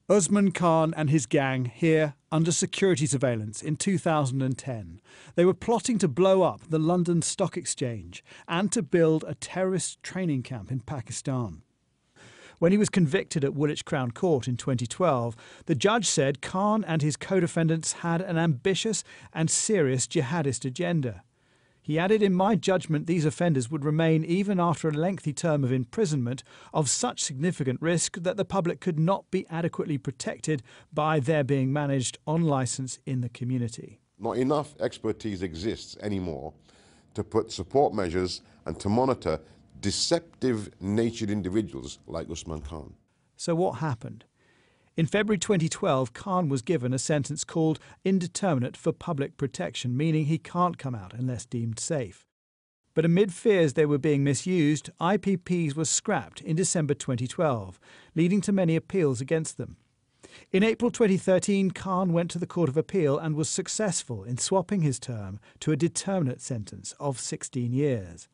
Usman Khan and his gang here under security surveillance in 2010. They were plotting to blow up the London Stock Exchange and to build a terrorist training camp in Pakistan. When he was convicted at Woolwich Crown Court in 2012, the judge said Khan and his co-defendants had an ambitious and serious jihadist agenda. He added, "In my judgment, these offenders would remain, even after a lengthy term of imprisonment, of such significant risk that the public could not be adequately protected by their being managed on licence in the community." Not enough expertise exists anymore to put support measures and to monitor deceptive-natured individuals like Usman Khan. So what happened? In February 2012, Khan was given a sentence called indeterminate for public protection, meaning he can't come out unless deemed safe. But amid fears they were being misused, IPPs were scrapped in December 2012, leading to many appeals against them. In April 2013, Khan went to the Court of Appeal and was successful in swapping his term to a determinate sentence of 16 years.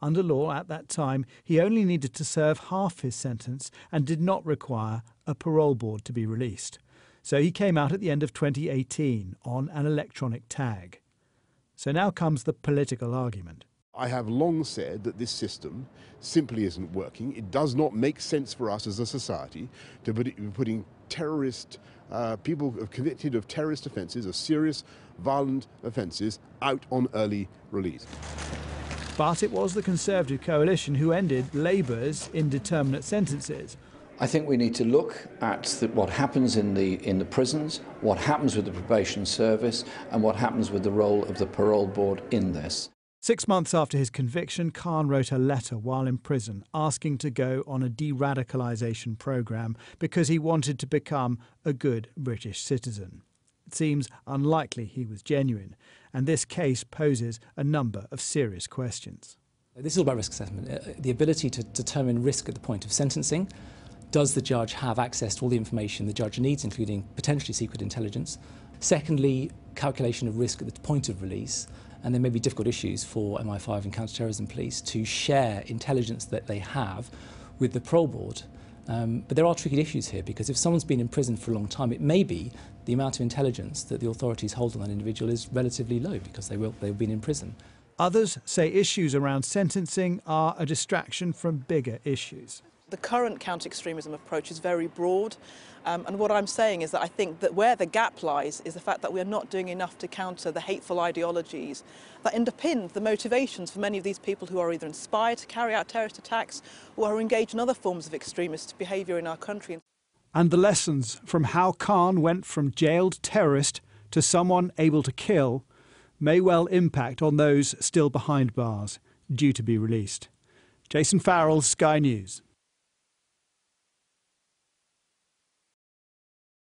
Under law at that time, he only needed to serve half his sentence and did not require a parole board to be released. So he came out at the end of 2018 on an electronic tag. So now comes the political argument. I have long said that this system simply isn't working. It does not make sense for us as a society to be putting people convicted of terrorist offences, of serious violent offences, out on early release. But it was the Conservative coalition who ended Labour's indeterminate sentences. I think we need to look at what happens in the prisons, what happens with the probation service, and what happens with the role of the parole board in this. 6 months after his conviction, Khan wrote a letter while in prison asking to go on a de-radicalisation programme because he wanted to become a good British citizen. It seems unlikely he was genuine, and this case poses a number of serious questions. This is all about risk assessment, the ability to determine risk at the point of sentencing. Does the judge have access to all the information the judge needs, including potentially secret intelligence? Secondly, calculation of risk at the point of release, and there may be difficult issues for MI5 and counter-terrorism police to share intelligence that they have with the parole board. But there are tricky issues here, because if someone's been in prison for a long time, it may be the amount of intelligence that the authorities hold on that individual is relatively low because they've been in prison. Others say issues around sentencing are a distraction from bigger issues. The current counter-extremism approach is very broad, and what I'm saying is that I think that where the gap lies is the fact that we are not doing enough to counter the hateful ideologies that underpin the motivations for many of these people who are either inspired to carry out terrorist attacks or are engaged in other forms of extremist behaviour in our country. And the lessons from how Khan went from jailed terrorist to someone able to kill may well impact on those still behind bars, due to be released. Jason Farrell, Sky News.